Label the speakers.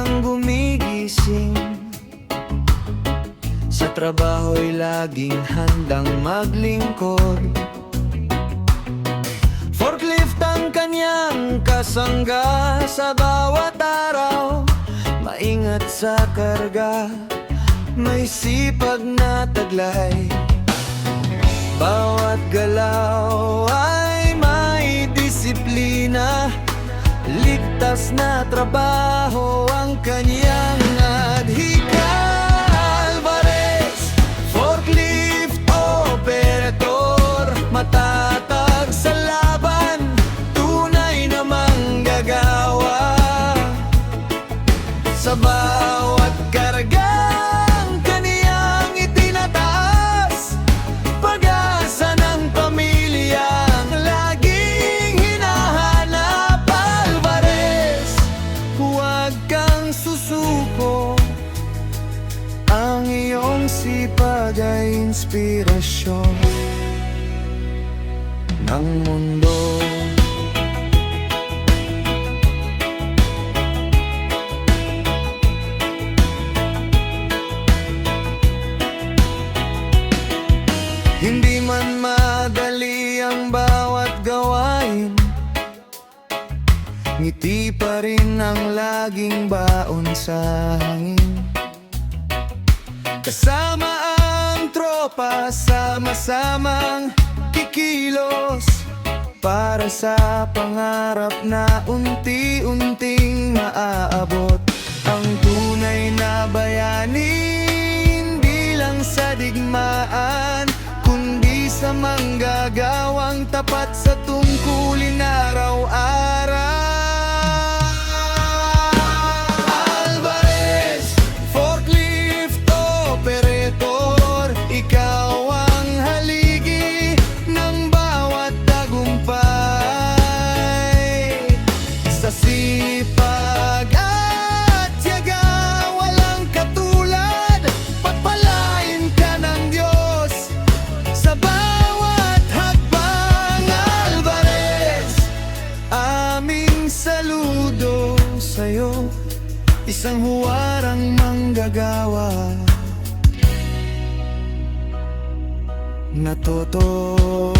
Speaker 1: umagang gumigising, sa trabaho'y laging handang maglingkod. Forklift ang kanyang kasangga, sa bawat araw maingat sa karga, may sipag na taglay. Bawat galaw ay may disiplina, ligtas na trabaho ang kanyang adhika. Alvarez, forklift operator, matatag sa laban, tunay na manggagawa. Sa bawat kargang kaniyang itinataas, pag-asa ng pamilyang laging hinahanap. Alvarez, huwag kang susuko, ang iyong sipag ay inspirasyon ng mundo. Hindi man madali ang bawat gawain, ngiti pa rin ang laging baon sa hangin. Kasama ang tropa, sama-samang kikilos, para sa pangarap na unti-unting maaabot. Ang tunay na bayani, hindi lang sa digmaan, kundi sa manggagawang tapat sa tungkulin araw-araw. Alvarez, forklift operator, ikaw ang haligi ng bawat tagumpay. Sa sipag at tiyaga, walang katulad, pagpalain ka ng Diyos sa bawat hakbang. Alvarez, aming saludo sa'yo, isang huwarang manggagawa na totoo.